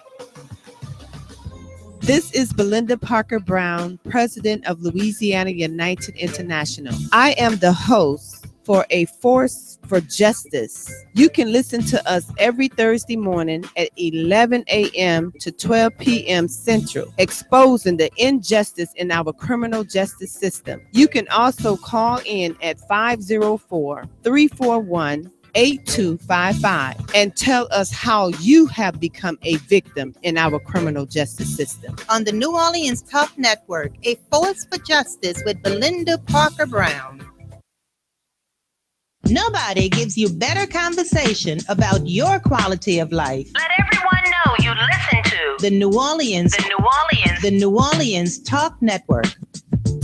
This is Belinda Parker Brown, President of Louisiana United International. I am the host for A Force for Justice. You can listen to us every Thursday morning at 11 a.m. to 12 p.m. Central, exposing the injustice in our criminal justice system. You can also call in at 504-341-8255 and tell us how you have become a victim in our criminal justice system. On the New Orleans Talk Network, A Force for Justice with Belinda Parker Brown. Nobody gives you better conversation about your quality of life. Let everyone know you listen to The New Orleans Talk Network.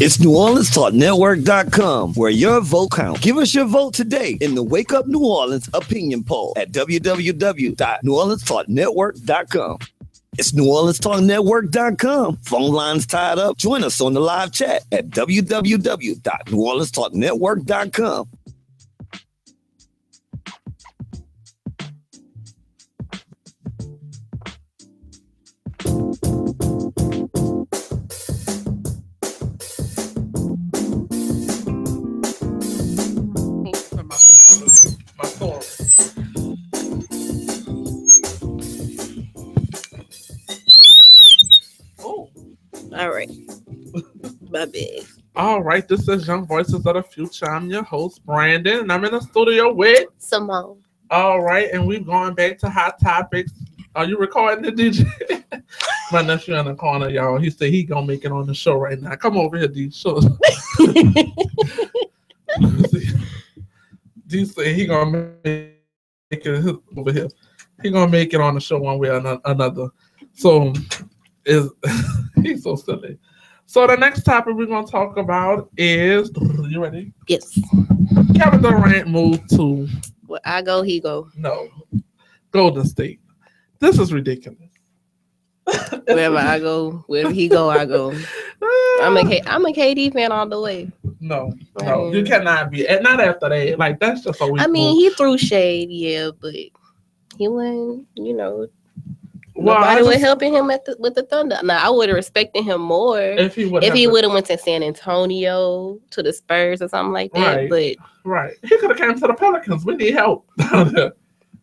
It's NewOrleansTalkNetwork.com, where your vote counts. Give us your vote today in the Wake Up New Orleans opinion poll at www.NewOrleansTalkNetwork.com. It's NewOrleansTalkNetwork.com. Phone lines tied up. Join us on the live chat at www.NewOrleansTalkNetwork.com. All right. My bad. All right, this is Young Voices of the Future. I'm your host, Brandon, and I'm in the studio with Simone. All right, and we're going back to hot topics. Are you recording the DJ? My nephew in the corner, y'all. He said he gonna make it on the show right now. Come over here, D. Show. D said he gonna make it over here. He gonna make it on the show one way or another. So he's so silly. So the next topic we're gonna talk about is, you ready? Yes. Kevin Durant moved to Where I go, he go. No, Golden State. This is ridiculous. Wherever I go, wherever he go, I go. I'm a KD fan all the way. No, you cannot be. Not after that. Like, that's just a weak move. He threw shade, yeah, but he wasn't, nobody was helping him with the Thunder. Now, I would have respected him more if he would have went to San Antonio, to the Spurs or something like that. Right, right. He could have came to the Pelicans. We need help down there.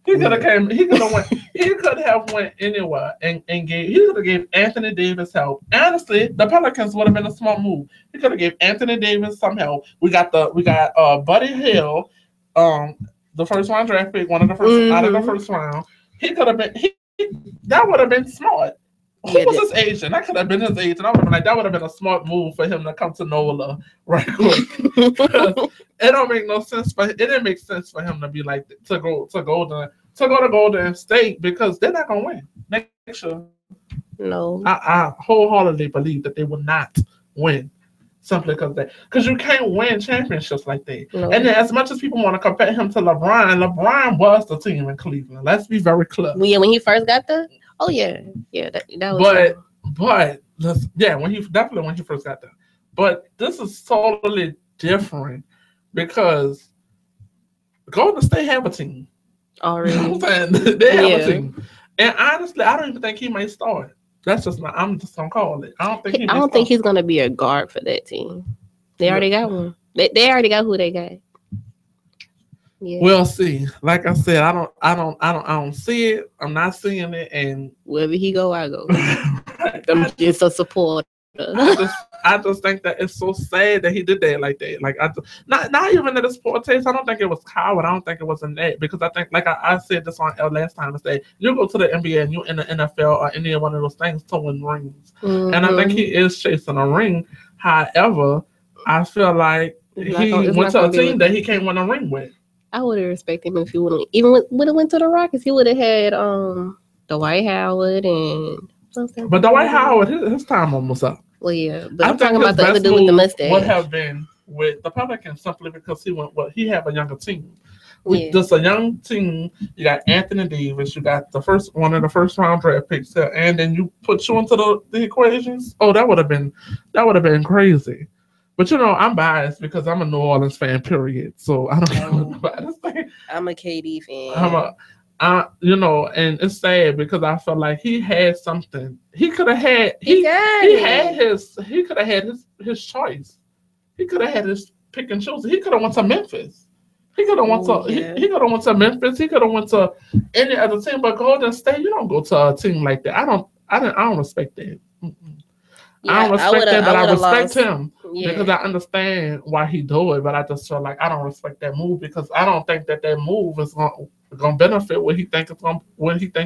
He could have came. He could have went. He could have went anywhere and gave. He could have gave Anthony Davis help. Honestly, the Pelicans would have been a smart move. He could have gave Anthony Davis some help. We got Buddy Hill, the first round draft pick, one of the first out of the first round. He could have been. That would have been smart. Who was his agent? That could have been his agent. I would have been like, that would have been a smart move for him to come to NOLA right quick. It don't make no sense, but it didn't make sense for him to be like to go to Golden State because they're not gonna win next year. No, I wholeheartedly believe that they will not win simply because you can't win championships like that. No. And then as much as people want to compare him to LeBron was the team in Cleveland. Let's be very clear. Yeah, when he first got there. Oh yeah, that was. When he first got there. But this is totally different because Golden State have a team already. You know what I'm saying? They have a team, and honestly, I don't even think he might start. That's just I'm just gonna call it. I don't think he's gonna be a guard for that team. They already got one. They already got who they got. Yeah. We'll see. Like I said, I don't see it. I'm not seeing it, and wherever he go, I go. I'm just a supporter. I just think that it's so sad that he did that like that. Like not even in the sport taste. I don't think it was coward. I don't think it was in that because I think like I said this on last time. Is that you go to the NBA and you in the NFL or any one of those things to win rings, and I think he is chasing a ring. However, I feel like he went to a team that he can't win a ring with. I would have respected him if he would have even would have went to the Rockets. He would have had Dwight Howard and. But Dwight Howard, his time almost up. Well, yeah, but I'm talking about the other dude with the mustache. Would have been with the Pelicans simply because he have a younger team. With just a young team, you got Anthony Davis, you got one of the first round draft picks there, and then you put you into the equations. Oh, that would have been crazy. But I'm biased because I'm a New Orleans fan, period. So I don't know about this thing. I'm a KD fan. And it's sad because I felt like he had something. He could have had his choice. He could have had his pick and choose. He could have went to Memphis. He could have went to Memphis. He could have went to any other team, but Golden State, you don't go to a team like that. I don't respect that. Yeah, I don't respect that, but I respect him because I understand why he do it. But I just feel like I don't respect that move because I don't think that move is gonna benefit what he think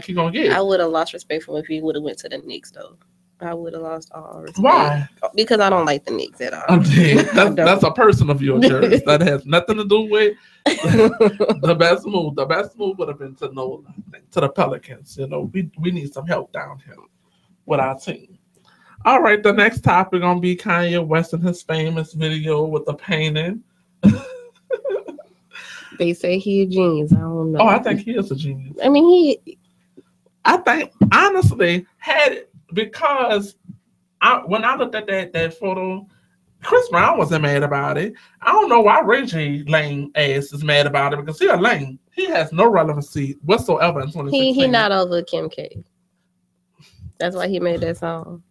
he's gonna get. I would have lost respect for him if he would have went to the Knicks though. I would have lost all respect. Why? Because I don't like the Knicks at all. That's a personal view of yours. That has nothing to do with the best move. The best move would have been to the Pelicans. We need some help down here with our team. All right, the next topic gonna be Kanye West and his famous video with the painting. They say he a genius. I don't know. Oh, I think he is a genius. I mean, I think honestly because when I looked at that photo, Chris Brown wasn't mad about it. I don't know why Ray J lame ass is mad about it because he a lame. He has no relevancy whatsoever in 2016. He not over Kim K. That's why he made that song.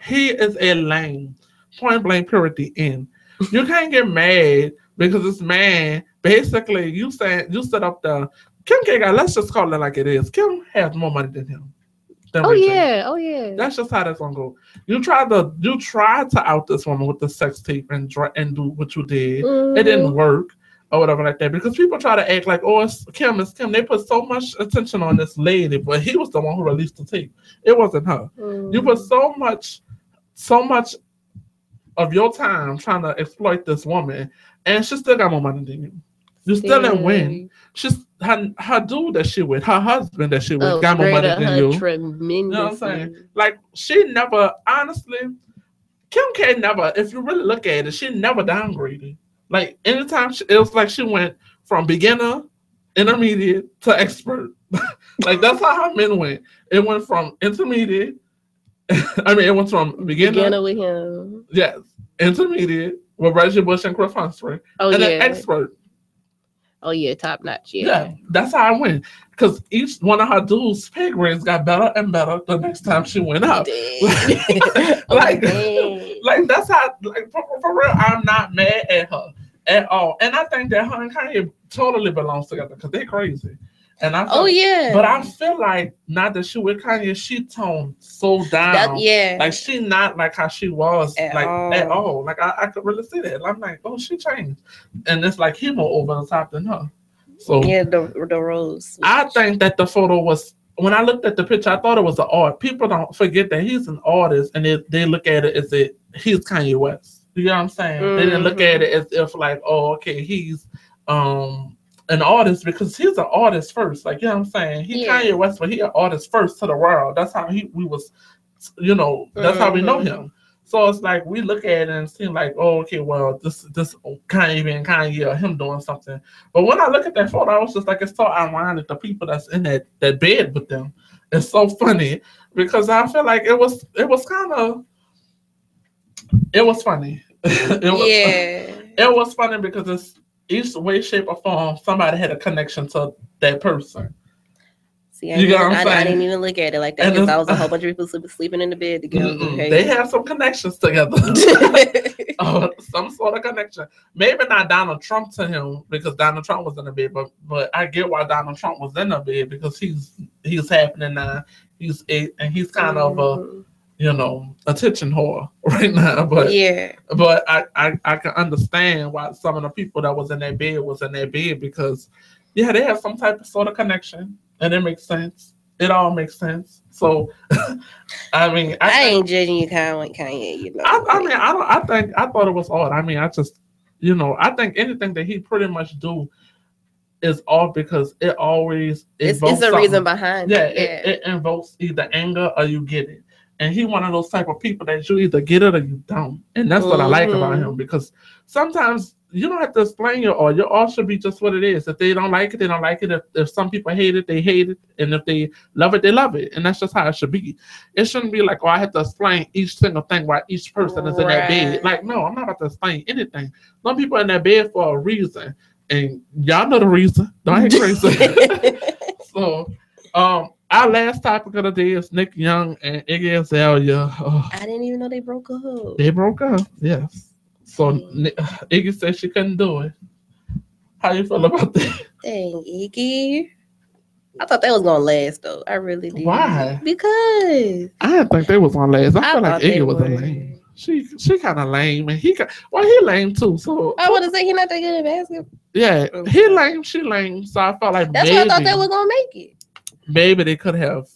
He is a lame. Point blank, period, the end. You can't get mad because this man basically you set up the Kim K guy. Let's just call it like it is. Kim has more money than him. Oh yeah. That's just how that's gonna go. You tried to out this woman with the sex tape and do what you did. It didn't work or whatever like that because people try to act like it's Kim. They put so much attention on this lady, but he was the one who released the tape. It wasn't her. You put so much of your time trying to exploit this woman, and she still got more money than you. You still didn't win. She's her dude that she with, her husband that she with, got more money than you. Tremendous. You know what I'm saying? Like she never, honestly, Kim K never. If you really look at it, she never downgraded. Like anytime it was like she went from beginner, intermediate to expert. Like that's how her men went. It went from intermediate. It went from beginner with him. Yes, intermediate with Reggie Bush and Chris Humphrey, then expert. Oh yeah, top notch. Yeah, that's how I went. Because each one of her dudes' pay grades got better and better the next time she went up. Like that's how. Like for real, I'm not mad at her at all, and I think that her and Kanye totally belongs together because they're crazy. And I but I feel like not that she with Kanye, she toned so down. Like she not like how she was at all. Like I could really see that. I'm like, oh, she changed, and it's like he more over the top than her. So the rose. I think that the photo was. When I looked at the picture, I thought it was an art. People don't forget that he's an artist, and they look at it as he's Kanye West. You know what I'm saying? They didn't look at it as if like, oh, okay, he's an artist because he's an artist first. Like, you know what I'm saying? He Kanye West, but he an artist first to the world. That's how that's how we know him. So it's like we look at it and seem like, oh, okay, well, this Kanye being Kanye or him doing something. But when I look at that photo, I was just like, it's so ironic. The people that's in that bed with them, it's so funny because I feel like it was funny. It was funny because it's each way, shape, or form, somebody had a connection to that person. See, I didn't even look at it like that because I was a whole bunch of people sleeping in the bed together. They have some connections together. Some sort of connection. Maybe not Donald Trump to him because Donald Trump was in the bed, but I get why Donald Trump was in the bed because he's happening now. He's kind of a attention whore right now. But I can understand why some of the people that was in that bed because they have some type of sort of connection. And it makes sense. It all makes sense. So, I ain't judging you, Kanye. I thought it was odd. I think anything that he pretty much do is off because it always It's invokes a reason something. behind Yeah, it. it invokes either anger or you get it. And he one of those type of people that you either get it or you don't. And that's what I like about him because sometimes you don't have to explain your all should be just what it is. If they don't like it, they don't like it. If some people hate it, they hate it. And if they love it, they love it. And that's just how it should be. It shouldn't be like, oh, I have to explain each single thing why each person is in that bed. Like, no, I'm not about to explain anything. Some people are in that bed for a reason. And y'all know the reason. Don't act crazy. So, our last topic of the day is Nick Young and Iggy Azalea. Oh, I didn't even know they broke up. they broke up. Yes. So Iggy said she couldn't do it. How you feel about that? Dang, Iggy. I thought that was gonna last though. I really did. Why? Because I didn't think they was gonna last. I feel like thought they Iggy was a lame. She kind of lame, and he lame too. So I want to say he not that good at basketball. Yeah, he lame, she lame. So I felt like That's why I thought they was gonna make it. Maybe they could have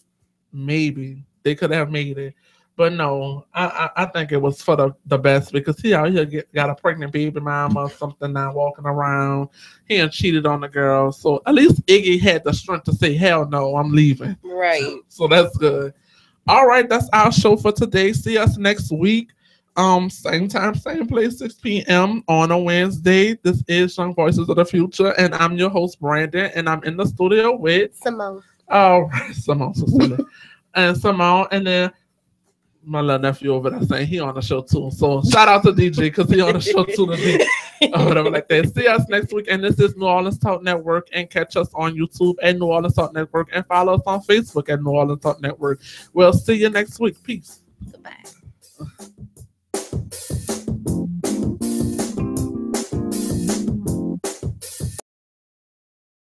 made it. But no, I think it was for the best because he out here got a pregnant baby mama or something now walking around. He ain't cheated on the girl. So at least Iggy had the strength to say, hell no, I'm leaving. Right. So that's good. All right, that's our show for today. See us next week. Same time, same place, 6 p.m. on a Wednesday. This is Young Voices of the Future, and I'm your host, Brandon, and I'm in the studio with Simone. Oh, Simone, so silly. And Simone, and then my little nephew over there saying he on the show too. So shout out to DJ because he on the show too today. Or whatever like that. See us next week. And this is New Orleans Talk Network. And catch us on YouTube at New Orleans Talk Network. And follow us on Facebook at New Orleans Talk Network. We'll see you next week. Peace. Goodbye.